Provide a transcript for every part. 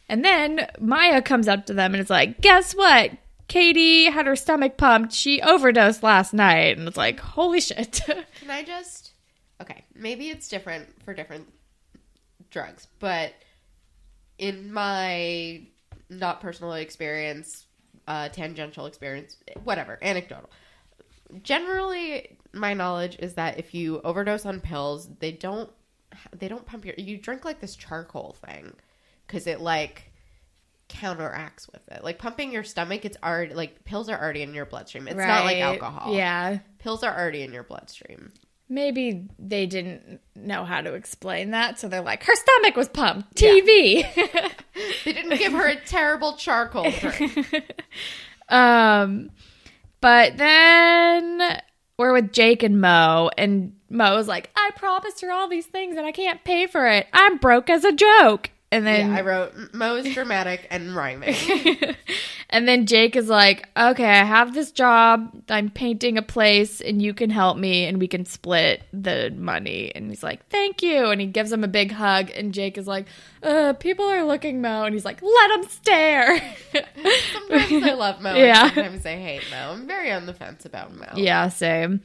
And then Maya comes up to them and is like, guess what? Katie had her stomach pumped. She overdosed last night. And it's like, holy shit. Can I just... Okay, maybe it's different for different drugs, but in my not personal experience, tangential experience, whatever, anecdotal, generally my knowledge is that if you overdose on pills, they don't pump you drink like this charcoal thing because it like counteracts with it. Like pumping your stomach, it's already like pills are already in your bloodstream. It's not like alcohol. Yeah. Pills are already in your bloodstream. Maybe they didn't know how to explain that, so they're like, her stomach was pumped. TV. Yeah. They didn't give her a terrible charcoal drink. But then we're with Jake and Mo, and Mo's like, I promised her all these things and I can't pay for it. I'm broke as a joke. And then I wrote, Mo's dramatic and rhyming. And then Jake is like, okay, I have this job. I'm painting a place and you can help me and we can split the money. And he's like, thank you. And he gives him a big hug. And Jake is like, people are looking, Mo. And he's like, let them stare. Sometimes I love Mo. Yeah. And sometimes I hate Mo. I'm very on the fence about Mo. Yeah, same.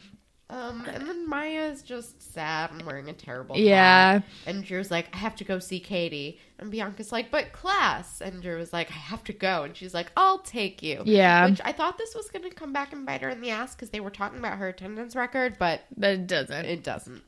And then Maya's just sad and wearing a terrible hat. hat. And Drew's like, I have to go see Katie. And Bianca's like, but class. And Drew was like, I have to go. And she's like, I'll take you. Yeah. Which I thought this was going to come back and bite her in the ass because they were talking about her attendance record, but it doesn't. It doesn't.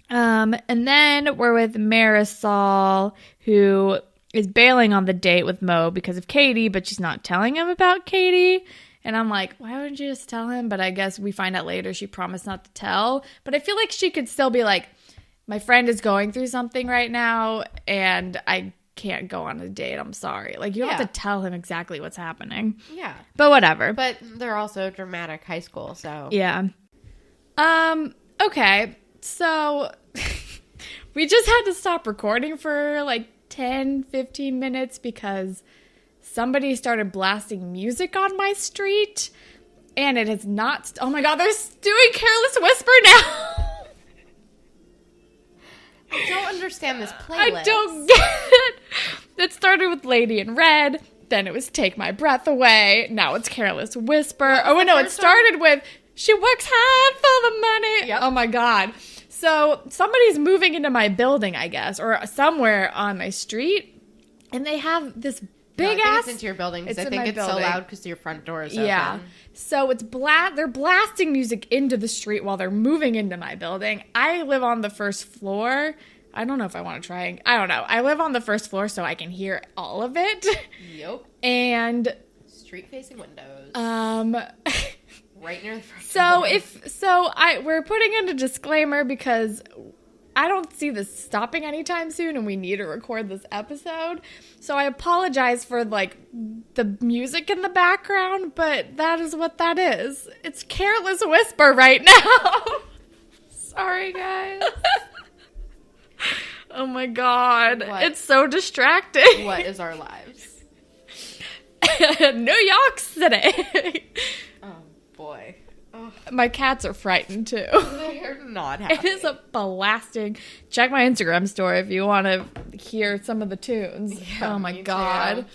And then we're with Marisol, who is bailing on the date with Mo because of Katie, but she's not telling him about Katie. And I'm like, why wouldn't you just tell him? But I guess we find out later she promised not to tell. But I feel like she could still be like, my friend is going through something right now and I can't go on a date. I'm sorry. Like, you don't have to tell him exactly what's happening. Yeah. But whatever. But they're also dramatic high school, so. Yeah. Okay. So we just had to stop recording for like 10, 15 minutes because somebody started blasting music on my street, and it has not... Oh my god, they're doing Careless Whisper now! I don't understand this playlist. I don't get it. It started with Lady in Red, then it was Take My Breath Away, now it's Careless Whisper. Oh, no, it started with She Works Hard for the Money. Yep. Oh my god. So somebody's moving into my building, I guess, or somewhere on my street, and they have this... big ass. It's into your building because I think it's so loud because your front door is open. Yeah. So it's they're blasting music into the street while they're moving into my building. I live on the first floor. I don't know if I want to try. I don't know. I live on the first floor so I can hear all of it. Yep. And street facing windows. Right near the front door. We're putting in a disclaimer because I don't see this stopping anytime soon and we need to record this episode. So I apologize for like the music in the background, but that is what that is. It's Careless Whisper right now. Sorry, guys. Oh my god. What? It's so distracting. What is our lives? New York City. Oh boy. Oh. My cats are frightened too. They're not happy. It is a blasting. Check my Instagram story if you want to hear some of the tunes. Yeah, oh my god.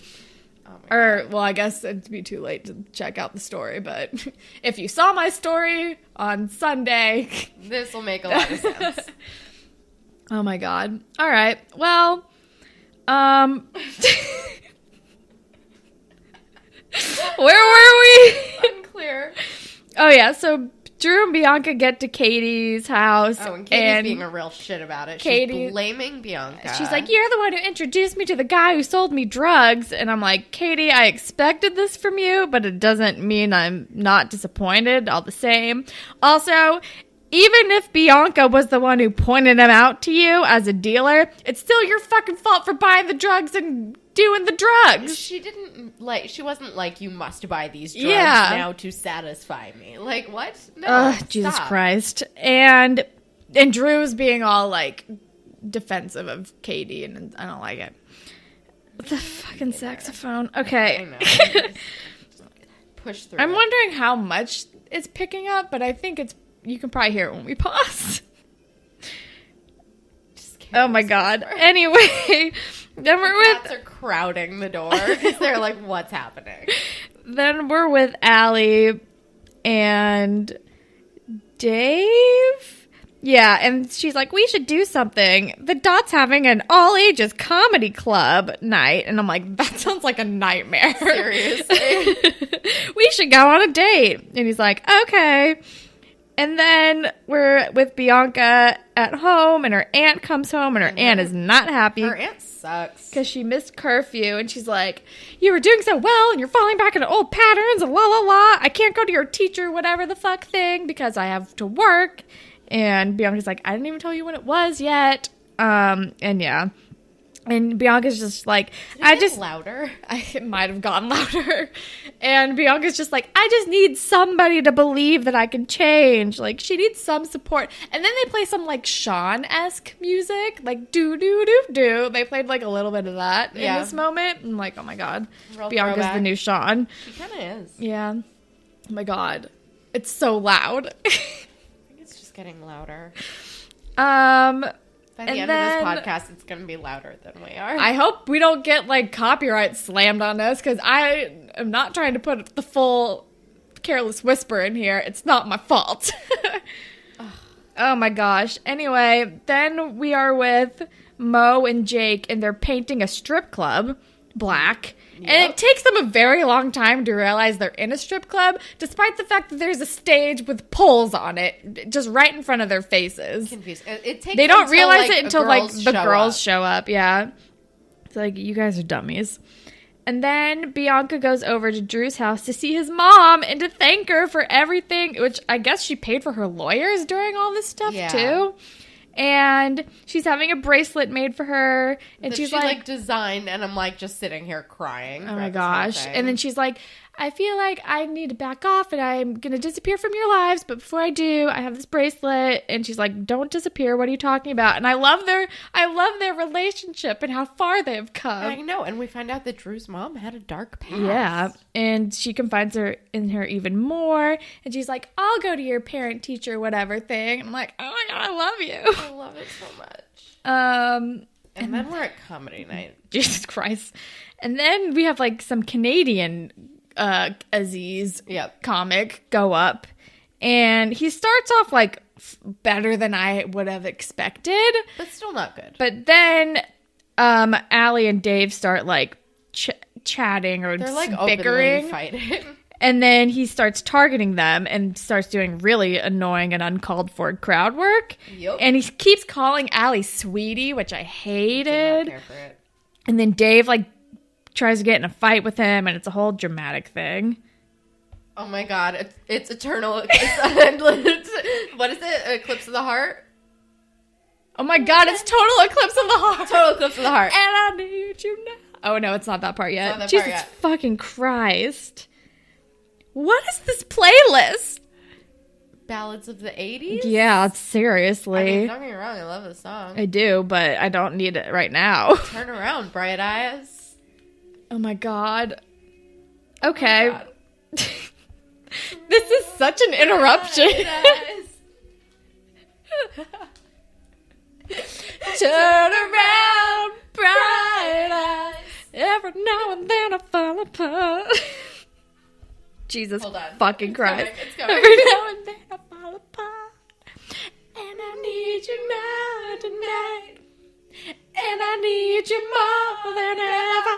Well, I guess it'd be too late to check out the story, but if you saw my story on Sunday, this will make a lot of sense. Oh my god. All right. Well, where were we? Unclear. Oh yeah, so Drew and Bianca get to Katie's house. Oh, and Katie's being a real shit about it. She's blaming Bianca. She's like, you're the one who introduced me to the guy who sold me drugs. And I'm like, Katie, I expected this from you, but it doesn't mean I'm not disappointed all the same. Also, even if Bianca was the one who pointed him out to you as a dealer, it's still your fucking fault for buying the drugs and doing the drugs. She wasn't like, you must buy these drugs now to satisfy me. Like, what? No, Jesus Christ. And Drew's being all, like, defensive of Katie, and I don't like it. The fucking saxophone. Okay. I know. Push through. I'm wondering how much it's picking up, but I think you can probably hear it when we pause. Oh my god. Anyway, then we're with... Cats are crowding the door because they're like, what's happening? Then we're with Allie and Dave. Yeah, and she's like, we should do something. The Dot's having an all-ages comedy club night. And I'm like, that sounds like a nightmare. Seriously. We should go on a date. And he's like, okay. And then we're with Bianca at home, and her aunt comes home, and her aunt is not happy. Her aunt sucks. Because she missed curfew, and she's like, you were doing so well, and you're falling back into old patterns, and la la la. I can't go to your teacher, whatever the fuck thing, because I have to work. And Bianca's like, I didn't even tell you when it was yet. And yeah. And Bianca's just like, louder. It might have gone louder. And Bianca's just like, I just need somebody to believe that I can change. Like, she needs some support. And then they play some, like, Sean-esque music. Like, do-do-do-do. They played, like, a little bit of that in this moment. I'm like, oh, my God. Real Bianca's throwback. the new Sean. She kind of is. Yeah. Oh, my God. It's so loud. I think it's just getting louder. By the And end then, of this podcast, it's going to be louder than we are. I hope we don't get, like, copyright slammed on us, because I am not trying to put the full Careless Whisper in here. It's not my fault. Oh, my gosh. Anyway, then we are with Mo and Jake, and they're painting a strip club black. Yep. And it takes them a very long time to realize they're in a strip club, despite the fact that there's a stage with poles on it, just right in front of their faces. Confused. It takes they don't realize it until the girls girls show up. Yeah, it's like, you guys are dummies. And then Bianca goes over to Drew's house to see his mom and to thank her for everything, which I guess she paid for her lawyers during all this stuff too. And she's having a bracelet made for her, and that she's she, like designed, and I'm like just sitting here crying. oh my gosh. And then she's like, I feel like I need to back off and I'm going to disappear from your lives. But before I do, I have this bracelet. And she's like, don't disappear. What are you talking about? And I love their relationship and how far they've come. I know. And we find out that Drew's mom had a dark past. Yeah. And she confides in her even more. And she's like, I'll go to your parent teacher, whatever thing. And I'm like, oh my God, I love you. I love it so much. And then we're at comedy night. Jesus Christ. And then we have like some Canadian Aziz comic go up, and he starts off like better than I would have expected, but still not good. But then Allie and Dave start like chatting or they're like bickering, fighting. And then he starts targeting them and starts doing really annoying and uncalled for crowd work. Yep. And he keeps calling Allie sweetie, which I hated. Did not care for it. And then Dave like tries to get in a fight with him, and it's a whole dramatic thing. Oh my God, it's eternal. It's what is it? Eclipse of the Heart? Oh my God, it's total eclipse of the heart. Total eclipse of the heart. And I need you now. Oh no, it's not that part yet. That Jesus part yet. fucking Christ. What is this playlist? Ballads of the 80s? Yeah, seriously. I mean, don't get me wrong, I love the song. I do, but I don't need it right now. Turn around, bright eyes. Oh my God. Okay. Oh my God. This is such an interruption. Turn around, bright eyes. Every now and then I fall apart. Jesus fucking Christ. It's coming. Every now and then I fall apart. And I need you now tonight. And I need you more than ever.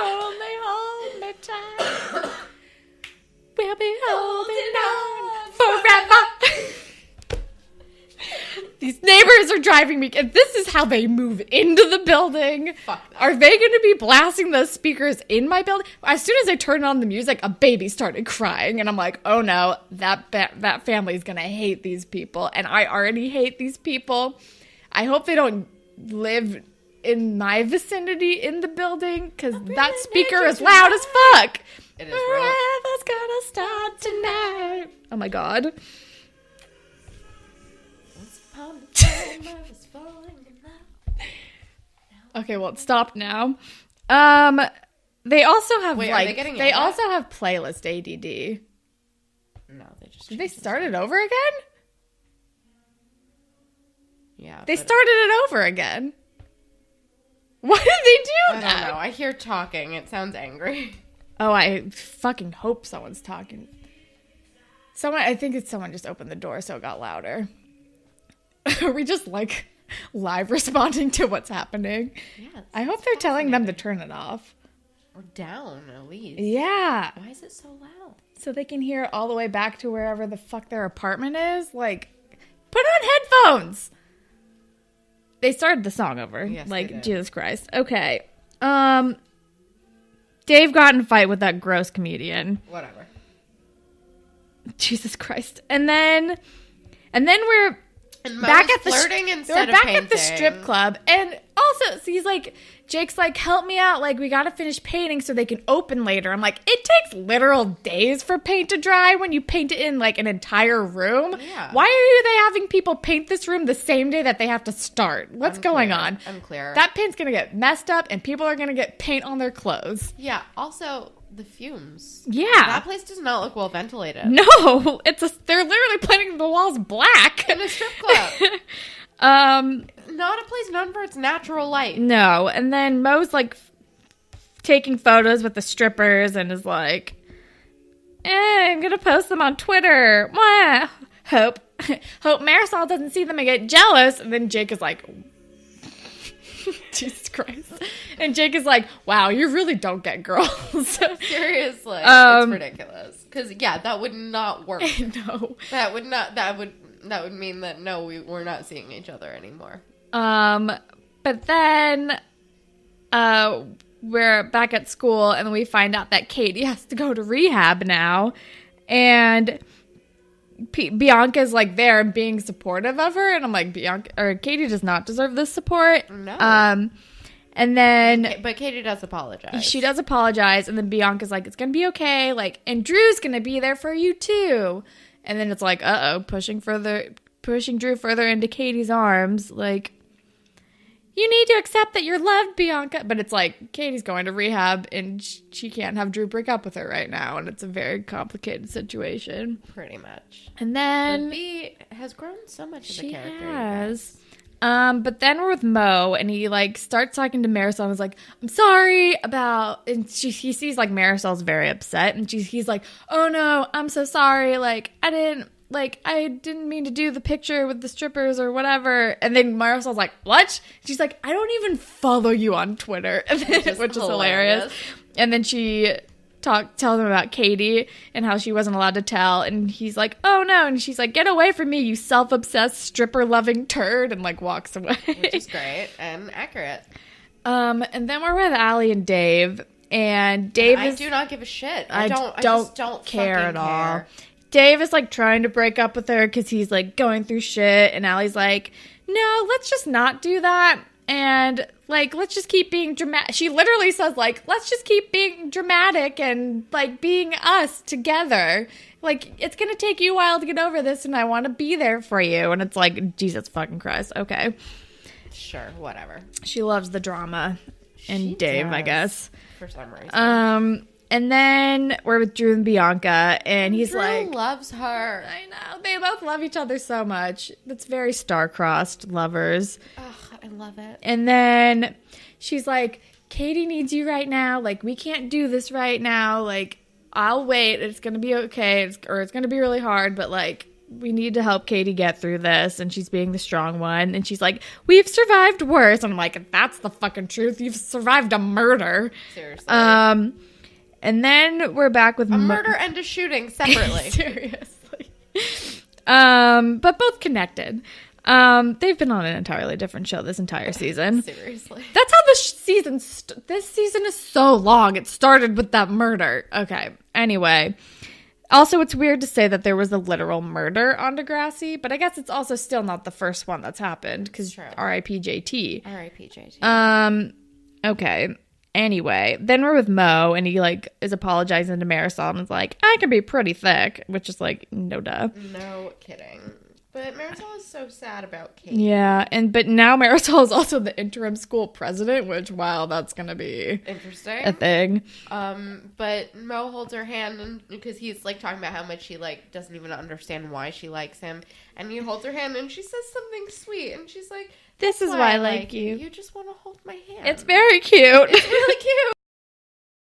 Only hold me tight. We'll be holding on forever. These neighbors are driving me. And this is how they move into the building. Fuck them. Are they going to be blasting those speakers in my building? As soon as I turned on the music, a baby started crying. And I'm like, oh no, that family is going to hate these people. And I already hate these people. I hope they don't live in my vicinity in the building, because that speaker is loud as fuck. It is real. Forever's gonna start tonight. Oh my God. Once upon a time I was falling in love. Okay, well, it stopped now. They also have they also have playlist ADD. No, they just. Did they start it over again? Yeah. They started it over again. Why did they do that? I don't know. I hear talking. It sounds angry. Oh, I fucking hope someone's talking. I think it's someone just opened the door so it got louder. Are we just like live responding to what's happening? Yeah. I hope they're telling them to turn it off. Or down, at least. Yeah. Why is it so loud? So they can hear it all the way back to wherever the fuck their apartment is. Like, put on headphones. They started the song over. Yes, like, Jesus Christ. Okay. Dave got in a fight with that gross comedian. Whatever. Jesus Christ. And then we're back at the strip club. And also, so he's like, Jake's like, help me out. Like, we got to finish painting so they can open later. I'm like, it takes literal days for paint to dry when you paint it in like an entire room. Yeah. Why are they having people paint this room the same day that they have to start? What's going on? Unclear. That paint's going to get messed up and people are going to get paint on their clothes. Yeah. Also, the fumes. Yeah. That place does not look well ventilated. No, they're literally painting the walls black. In a strip club. Not a place known for its natural light. No. And then Mo's like taking photos with the strippers and is like, I'm going to post them on Twitter. Wah. Hope Marisol doesn't see them and get jealous. And then Jake is like, Jesus Christ. And Jake is like, wow, you really don't get girls. Seriously. It's ridiculous. Because, yeah, that would not work. No. That would mean that, no, we're not seeing each other anymore. But then we're back at school and we find out that Katie has to go to rehab now. And Bianca's like there and being supportive of her. And I'm like, Katie does not deserve this support. No. And then... But Katie does apologize. She does apologize. And then Bianca's like, it's going to be okay. Like, and Drew's going to be there for you too. And then it's like, pushing Drew further into Katie's arms. Like, you need to accept that you're loved, Bianca. But it's like, Katie's going to rehab and she can't have Drew break up with her right now. And it's a very complicated situation. Pretty much. And then... B has grown so much as a character. She has. But then we're with Mo, and he, like, starts talking to Marisol and was like, I'm sorry about... And he sees, like, Marisol's very upset, and he's like, oh, no, I'm so sorry. Like, I didn't mean to do the picture with the strippers or whatever. And then Marisol's like, what? She's like, I don't even follow you on Twitter, which is hilarious. And then she... tell them about Katie and how she wasn't allowed to tell, and he's like, oh no, and she's like, get away from me, you self-obsessed stripper-loving turd, and like walks away. Which is great and accurate. And then we're with Allie and Dave, and Dave I do not give a shit. I just just don't care at all. care. Dave is like trying to break up with her because he's like going through shit, and Allie's like, no, let's just not do that. And, like, let's just keep being dramatic. She literally says, like, let's just keep being dramatic and, like, being us together. Like, it's going to take you a while to get over this, and I want to be there for you. And it's like, Jesus fucking Christ. Okay. Sure, whatever. She loves the drama. And Dave, I guess. For some reason. And then we're with Drew and Bianca, and he's Drew like... loves her. I know. They both love each other so much. It's very star-crossed lovers. Ugh, I love it. And then she's like, Katie needs you right now. Like, we can't do this right now. Like, I'll wait. It's going to be okay. It's going to be really hard, but, like, we need to help Katie get through this. And she's being the strong one. And she's like, we've survived worse. And I'm like, that's the fucking truth. You've survived a murder. Seriously. And then we're back with... a murder and a shooting separately. Seriously. But both connected. They've been on an entirely different show this entire season. Seriously. That's how this season is so long. It started with that murder. Okay. Anyway. Also, it's weird to say that there was a literal murder on Degrassi, but I guess it's also still not the first one that's happened, because R.I.P. JT. R.I.P. JT. Okay. Anyway, then we're with Mo, and he, like, is apologizing to Marisol, and is like, I can be pretty thick, which is like, no duh. No kidding. But Marisol is so sad about Katie. Yeah, but now Marisol is also the interim school president, which, wow, that's gonna be interesting. A thing. But Mo holds her hand, and because he's like talking about how much she like doesn't even understand why she likes him, and he holds her hand, and she says something sweet, and she's like, This is why I like you. You just want to hold my hand. It's very cute. It's really